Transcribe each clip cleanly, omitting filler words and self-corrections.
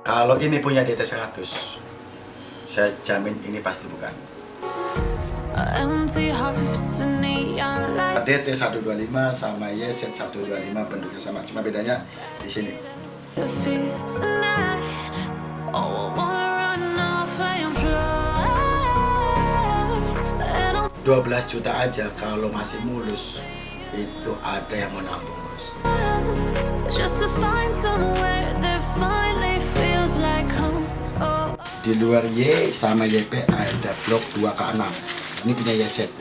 Kalau ini punya DT 100, saya jamin ini pasti bukan. DT 125 sama YZ 125 bentuknya sama, cuma bedanya di sini. 12 juta aja kalau masih mulus, itu ada yang mau nabung, bos. Di luar Y sama YP ada blok 2 ke 6. Ini punya YZ.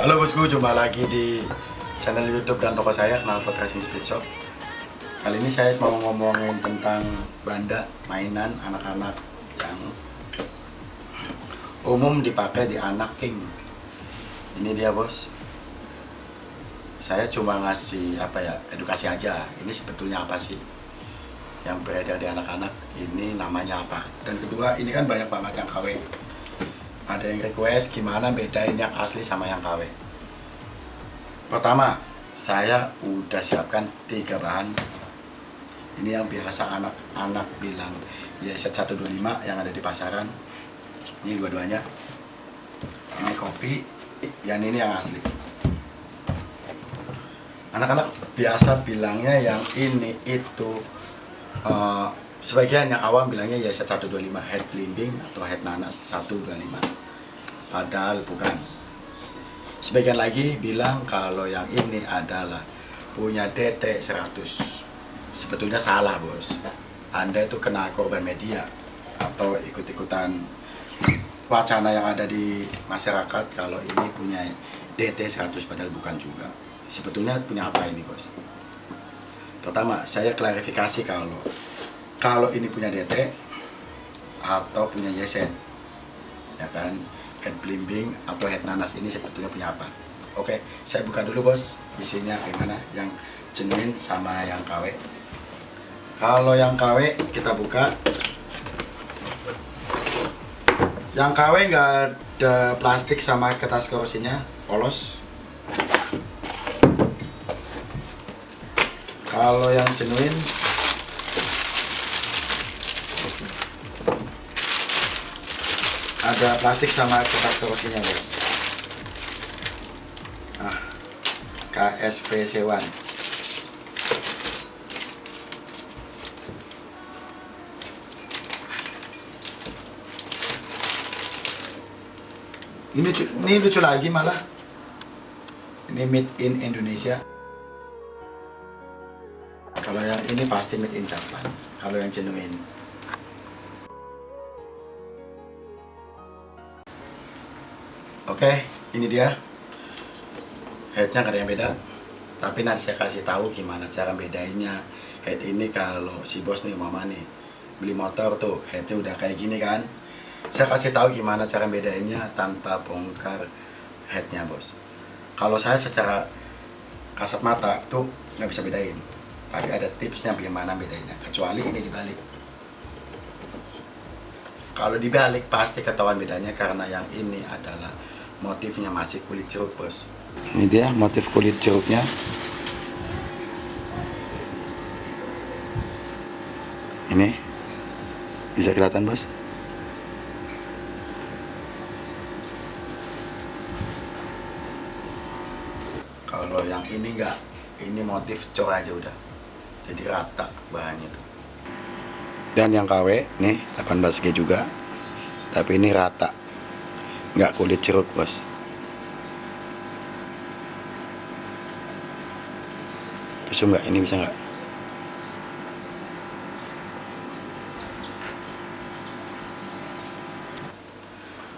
Halo bosku, jumpa lagi di channel YouTube dan toko saya, Knalpot Racing Speed Shop. Kali ini saya mau ngomongin tentang banda mainan anak-anak yang umum dipakai di anak king. Ini dia, bos. Saya cuma ngasih edukasi aja. Ini sebetulnya apa sih yang beredar di anak-anak? Ini namanya apa? Dan kedua, ini kan banyak banget yang KW. Ada yang request gimana bedain yang asli sama yang KW. Pertama, saya udah siapkan 3 bahan. Ini yang biasa anak-anak bilang YZ 125 yang ada di pasaran. Ini dua-duanya. Ini kopi, yang ini yang asli. Anak-anak biasa bilangnya yang ini itu sebagian yang awam bilangnya YZ 125 head blimbing atau head nanas 125. Padahal bukan. Sebagian lagi bilang kalau yang ini adalah punya DT 100. Sebetulnya salah, bos. Anda itu kena korban media atau ikut-ikutan wacana yang ada di masyarakat kalau ini punya DT 100 padahal bukan juga. Sebetulnya punya apa ini, bos? Pertama, saya klarifikasi kalau ini punya DT atau punya YZ, ya kan, head blimbing atau head nanas ini sebetulnya punya apa? Oke, saya buka dulu, bos, isinya gimana yang genuine sama yang KW. Kalau yang KW kita buka, yang KW nggak ada plastik sama kertas korosinya, polos. Kalau yang genuine ada plastik sama kertas korosinya, bos. KSVC1. Ini lucu lagi malah. Ini made in Indonesia. Kalau yang ini pasti made in Japan. Kalau yang genuine. Oke, ini dia. Headnya gak ada yang beda. Tapi nanti saya kasih tahu gimana cara bedainnya. Head ini kalau si bos nih, mama nih, beli motor tuh, headnya udah kayak gini kan. Saya kasih tahu gimana cara bedainnya tanpa bongkar headnya, bos. Kalau saya secara kasat mata tuh nggak bisa bedain. Tapi ada tipsnya bagaimana bedainnya. Kecuali ini dibalik. Kalau dibalik pasti ketahuan bedanya karena yang ini adalah motifnya masih kulit jeruk, bos. Ini dia motif kulit jeruknya. Ini bisa kelihatan, bos. Kalau yang ini enggak, ini motif cor aja udah. Jadi rata bahannya tuh. Dan yang KW nih 18G juga. Tapi ini rata. Enggak kulit jeruk, bos. Bisa enggak? Ini bisa enggak?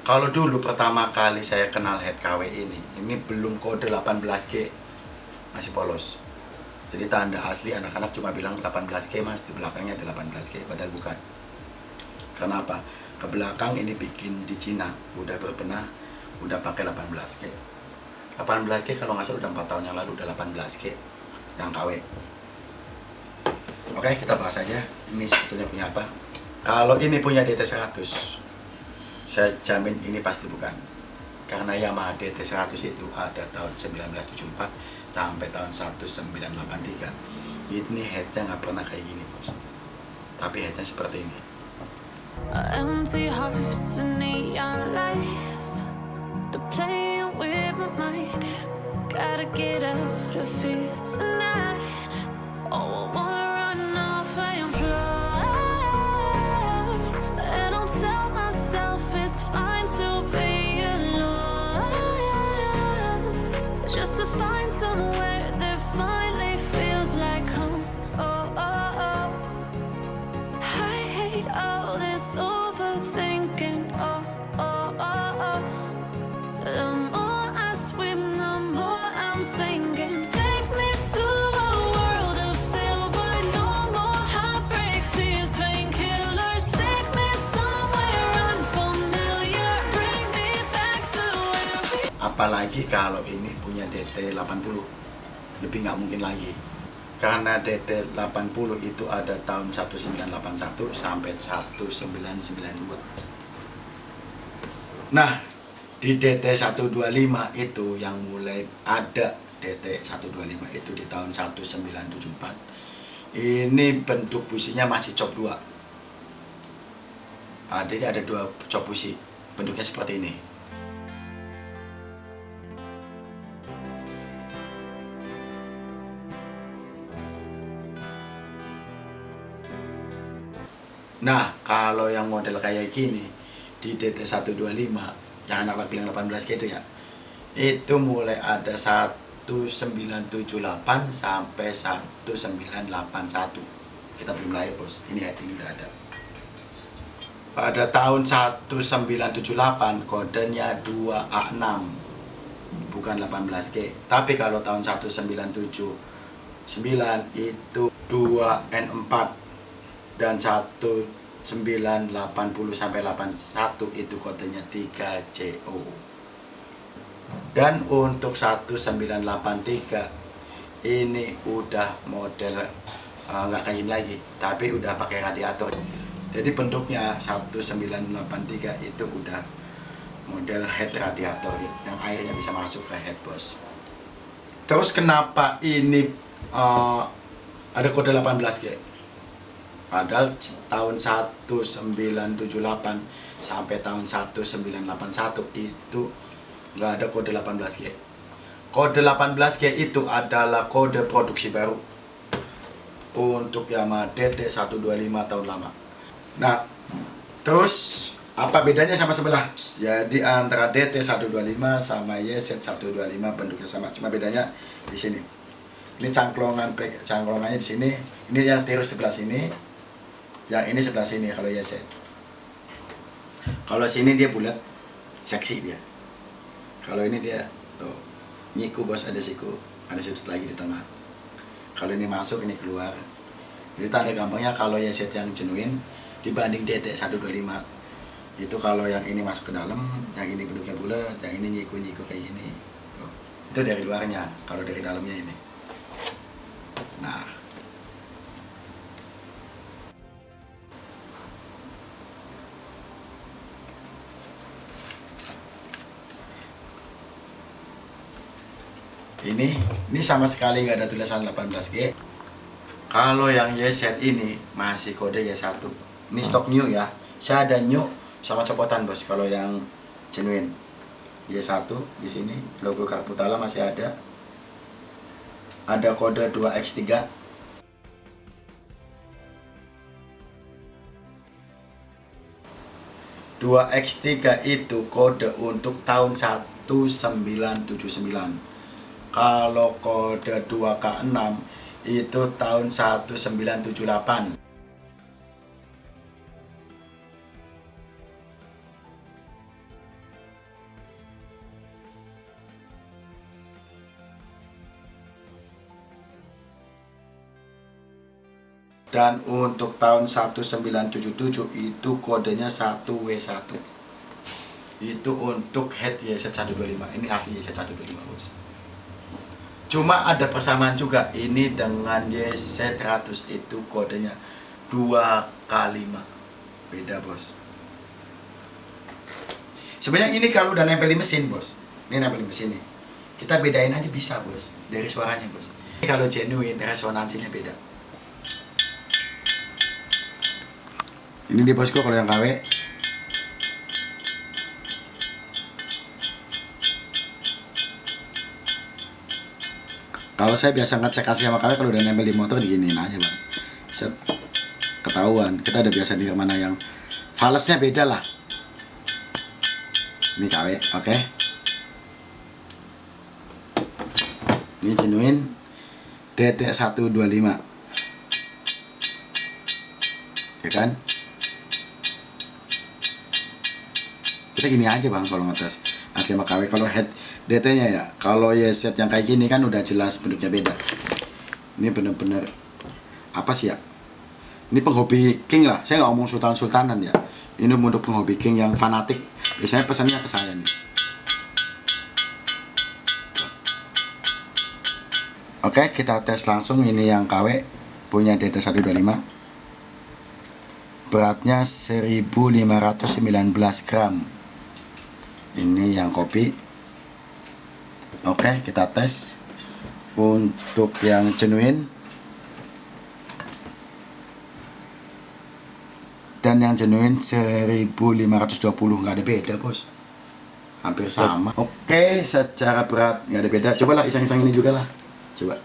Kalau dulu pertama kali saya kenal head KW ini belum kode 18G, masih polos. Jadi tanda asli anak-anak cuma bilang 18G, mas, di belakangnya ada 18G, padahal bukan. Kenapa? Ke belakang ini bikin di Cina, udah berbenah, udah pakai 18G. 18G kalau nggak salah udah 4 tahun yang lalu udah 18G yang KW. Oke, kita bahas aja ini sebetulnya punya apa. Kalau ini punya DT 100, Saya jamin ini pasti bukan. Karena Yamaha DT100 itu ada tahun 1974 sampai tahun 1983. Ini headnya nggak pernah kayak gini, bos. Tapi headnya seperti ini. Empty hearts and neon lights, they're playing with my mind. Gotta get out of here tonight. Oh, I wanna run off and fly, and I'll tell myself it's fine to be alone, just to find somewhere that finally feels like home. Oh, oh, oh. I hate all this overthinking. Oh, oh, oh, oh. The more I swim, the more I'm sinking. Take me to a world of silver. No more heartbreaks, tears, painkillers. Take me somewhere unfamiliar. Bring me back to where we. Apalagi kalau ini punya DT80, lebih nggak mungkin lagi. Karena DT80 itu ada tahun 1981 sampai 1992. Nah, di DT125 itu yang mulai ada DT125 itu di tahun 1974. Ini bentuk businya masih cop 2. Jadi ada 2 cop busi. Bentuknya seperti ini. Nah, kalau yang model kayak gini di DT125 yang anak bilang 18G itu ya, itu mulai ada 1978 sampai 1981. Kita belum lahir, bos. Ini head ini udah ada. Pada tahun 1978 kodenya 2A6, bukan 18G. Tapi kalau tahun 1979 itu 2N4 dan 1980 sampai 81 itu kodenya 3CO. Dan untuk 1983 ini udah model nggak kayak gini lagi, tapi udah pakai radiator. Jadi bentuknya 1983 itu udah model head radiator yang airnya bisa masuk ke head, bos. Terus kenapa ini ada kode 18G? Padahal tahun 1978 sampai tahun 1981 itu nggak ada kode 18G. Kode 18G itu adalah kode produksi baru untuk Yamaha DT125 tahun lama. Nah, terus apa bedanya sama sebelah? Jadi antara DT125 sama YZ125 bentuknya sama, cuma bedanya di sini. Ini cangklongannya di sini. Ini yang tirus sebelah sini, yang ini sebelah sini kalau YZ. Kalau sini dia bulat, seksi dia. Kalau ini dia tuh nyiku, bos, ada siku, ada sudut lagi di tengah. Kalau ini masuk, ini keluar. Jadi tanda gampangnya kalau YZ yang genuine dibanding DT125 itu kalau yang ini masuk ke dalam, yang ini bentuknya bulat, yang ini nyiku kayak gini. Tuh. Itu dari luarnya. Kalau dari dalamnya ini. Nah, ini sama sekali nggak ada tulisan 18G. Kalau yang YZ ini masih kode Y1. Ini stok new ya. Saya ada new sama copotan, bos. Kalau yang genuine Y1 di sini logo Carputala masih ada. Ada kode 2X3. Dua X3 itu kode untuk tahun 1979. Kalau kode 2K6 itu tahun 1978. Dan untuk tahun 1977 itu kodenya 1W1. Itu untuk head YZ125. Ini asli YZ125, bos. Cuma ada persamaan juga. Ini dengan YZ100 itu kodenya 2K5. Beda, bos. Sebenarnya ini kalau udah nempel di mesin bos, ini nempel di mesin nih, kita bedain aja bisa bos dari suaranya bos. Ini kalau genuine resonansinya beda. Ini di bosku kalau yang KW. Kalau saya biasa ngecek asli sama KW kalau udah nempel di motor diginiin aja bang. Set, ketahuan. Kita udah biasa denger mana yang falesnya beda lah. Ini KW, oke. Ini genuine DT125. Ya kan? Kita gini aja bang kalau ngetes asli sama KW. Kalau head DT nya ya, kalau YZ yang kayak gini kan udah jelas bentuknya beda. Ini bener-bener apa sih ya, ini penghobi king lah, saya nggak ngomong sultan-sultanan ya, ini untuk penghobi king yang fanatik. Biasanya pesannya ke saya nih. Oke, kita tes langsung. Ini yang KW punya DT125, beratnya 1519 gram. Ini yang kopi. Oke, kita tes untuk yang genuine. Dan yang genuine 1520, nggak ada beda bos, hampir sama. Oke, secara berat nggak ada beda. Coba lah iseng-iseng ini juga lah, coba.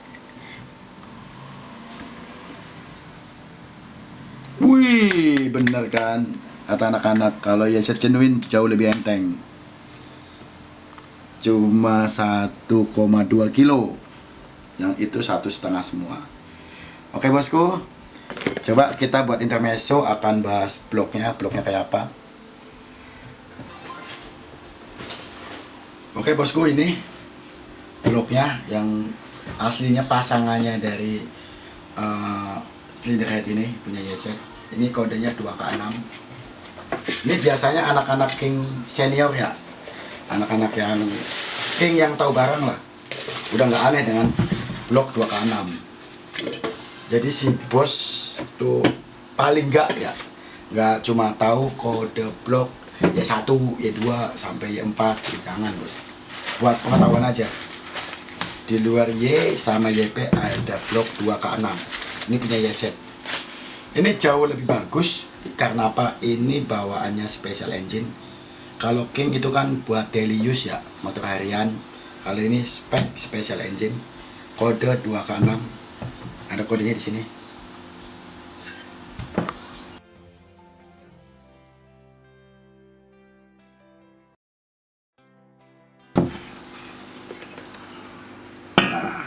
Wih, bener kan kata anak-anak, kalau YZ genuine jauh lebih enteng, cuma 1,2 kilo, yang itu 1,5 semua. Oke bosku, coba kita buat intermezzo, akan bahas bloknya kayak apa. Oke bosku, ini bloknya yang aslinya pasangannya dari silinder head ini punya YZ. Ini kodenya 2K6. Ini biasanya anak-anak king senior ya, anak-anak yang king yang tahu barang lah, udah nggak aneh dengan blok 2K6. Jadi si bos tuh paling nggak cuma tahu kode blok Y1, Y2 sampai Y4, jangan bos. Buat pengetahuan aja, di luar Y sama YP ada blok 2K6. Ini punya YZ. Ini jauh lebih bagus karena apa? Ini bawaannya special engine. Kalau King itu kan buat daily use ya, motor harian. Kalau ini spek special engine, kode 2K6. Ada kodenya di sini. Nah,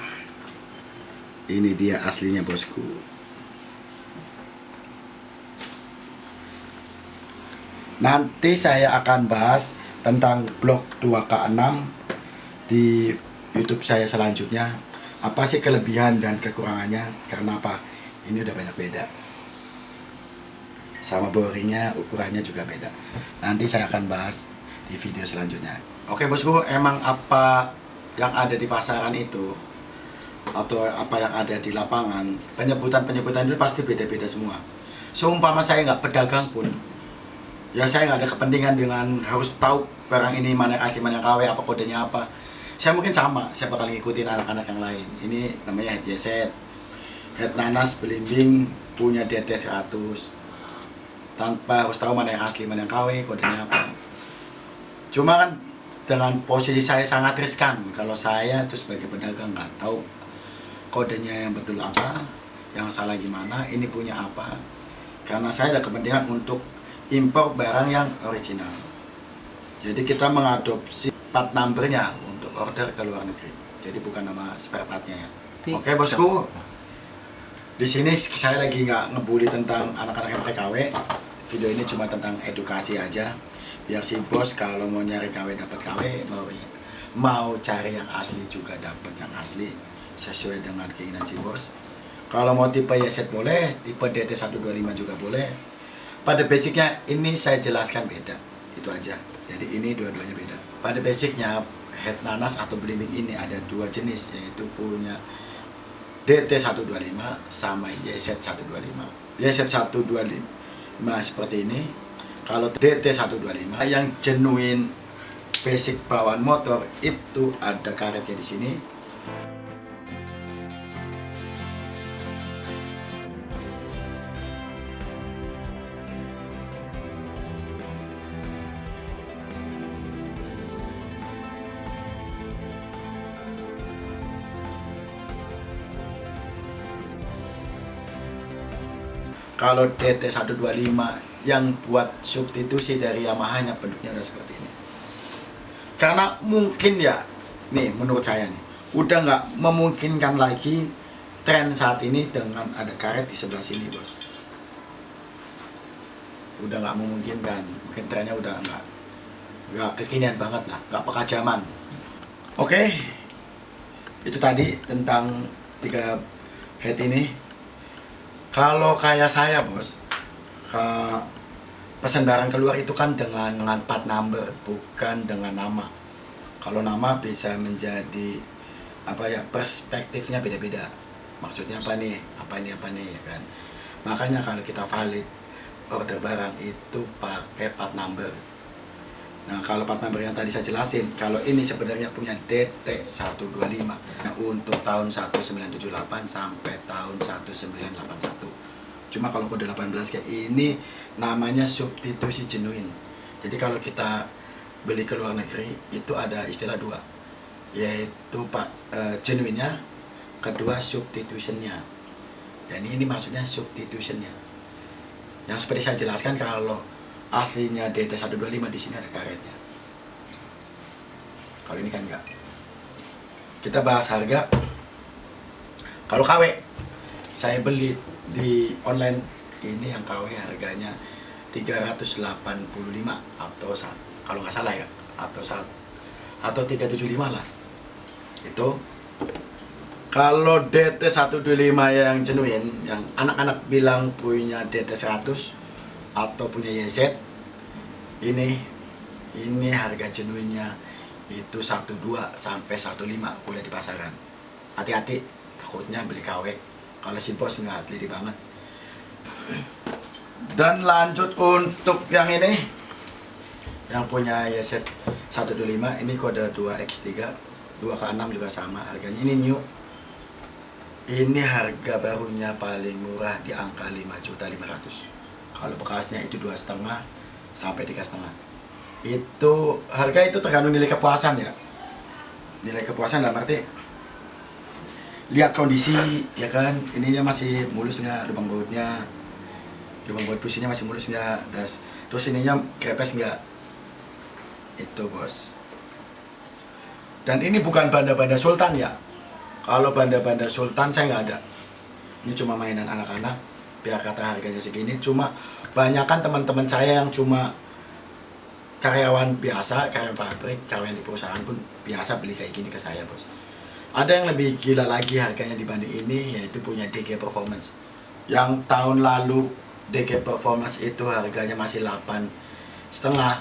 ini dia aslinya bosku. Nanti saya akan bahas tentang blok 2K6 di YouTube saya selanjutnya. Apa sih kelebihan dan kekurangannya? Karena apa? Ini udah banyak beda. Sama boringnya, ukurannya juga beda. Nanti saya akan bahas di video selanjutnya. Oke bosku, emang apa yang ada di pasaran itu atau apa yang ada di lapangan, penyebutan itu pasti beda-beda semua. Seumpama saya nggak pedagang pun, ya saya nggak ada kepentingan dengan harus tahu barang ini mana yang asli, mana yang KW, apa kodenya apa. Saya mungkin sama, saya bakal ngikutin anak-anak yang lain. Ini namanya head YZ, head nanas belimbing, punya DT100, tanpa harus tahu mana yang asli, mana yang KW, kodenya apa. Cuma kan dengan posisi saya sangat riskan kalau saya tuh sebagai pedagang nggak tahu kodenya yang betul apa, yang salah gimana, ini punya apa. Karena saya ada kepentingan untuk impor barang yang original. Jadi kita mengadopsi part numbernya untuk order ke luar negeri. Jadi bukan nama spare partnya ya. Oke bosku, di sini saya lagi nggak ngebully tentang anak-anak yang pakai KW. Video ini cuma tentang edukasi aja, biar si bos kalau mau nyari KW dapat KW, mau cari yang asli juga dapat yang asli sesuai dengan keinginan si bos. Kalau mau tipe YZ boleh, tipe DT125 juga boleh. Pada basicnya ini saya jelaskan beda, itu aja. Jadi ini dua-duanya beda. Pada basicnya head nanas atau belimbing ini ada dua jenis, yaitu punya DT125 sama YZ125. YZ125 seperti ini. Kalau DT125 yang genuine basic bawaan motor itu ada karetnya di sini. Kalau DT125 yang buat substitusi dari Yamaha-nya bentuknya udah seperti ini. Karena mungkin ya, nih menurut saya nih, udah nggak memungkinkan lagi tren saat ini dengan ada karet di sebelah sini, bos. Udah nggak memungkinkan, mungkin trennya udah nggak kekinian banget lah, nggak peka zaman. Oke, itu tadi tentang 3 head ini. Kalau kayak saya, bos, pesan barang keluar itu kan dengan plat number, bukan dengan nama. Kalau nama bisa menjadi apa ya, perspektifnya beda-beda. Maksudnya apa nih, apa nih ya kan. Makanya kalau kita valid order barang itu pakai plat number. Nah, kalau plat number yang tadi saya jelasin, kalau ini sebenarnya punya DT125 untuk tahun 1978 sampai tahun 1981. Cuma kalau kode 18 kayak ini namanya substitusi genuine. Jadi kalau kita beli ke luar negeri itu ada istilah 2, yaitu genuine-nya, kedua substitution-nya. Dan ini maksudnya substitution-nya. Yang seperti saya jelaskan, kalau aslinya DT125 di sini ada karetnya. Kalau ini kan enggak. Kita bahas harga. Kalau KW, saya beli di online ini yang KW harganya 385 atau kalau nggak salah ya, atau 375 lah. Itu kalau DT125 yang genuine, yang anak-anak bilang punya DT100 atau punya YZ, ini harga genuine-nya itu 12 sampai 15 kuliah di pasaran. Hati-hati, takutnya beli KW. Kalau si bos nggak teliti banget. Dan lanjut untuk yang ini, yang punya YZ 125, ini kode 2X3, 2K6 juga sama harganya. Ini new. Ini harga barunya paling murah di angka 5.500.000. Kalau bekasnya itu 2,5 sampai 3,5. Itu harga itu tergantung nilai kepuasan ya. Nilai kepuasan dalam arti lihat kondisi ya kan, ininya masih mulus nggak, lubang baut businya masih mulus nggak, terus ininya krepes nggak. Itu, bos. Dan ini bukan banda-banda sultan ya. Kalau banda-banda sultan saya nggak ada. Ini cuma mainan anak-anak, biar kata harganya segini. Cuma banyakan teman-teman saya yang cuma karyawan biasa, karyawan pabrik, karyawan di perusahaan pun biasa beli kayak gini ke saya, bos. Ada yang lebih gila lagi harganya dibanding ini, yaitu punya DG Performance. Yang tahun lalu DG Performance itu harganya masih 8,5.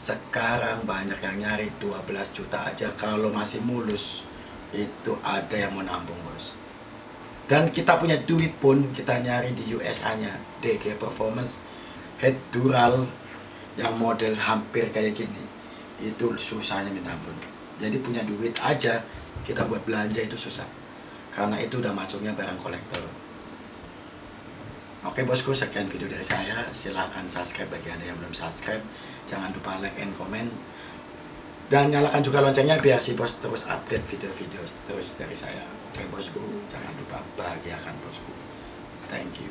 Sekarang banyak yang nyari 12 juta aja kalau masih mulus. Itu ada yang mau nambung, bos. Dan kita punya duit pun kita nyari di USA-nya DG Performance head dural yang model hampir kayak gini, itu susahnya minta ampun. Jadi punya duit aja kita buat belanja itu susah, karena itu udah masuknya barang kolektor. Oke, bosku, sekian video dari saya. Silahkan subscribe bagi Anda yang belum subscribe. Jangan lupa like and comment. Dan nyalakan juga loncengnya biar si bos terus update video-video terus dari saya. Oke, bosku, jangan lupa bahagiakan bosku. Thank you.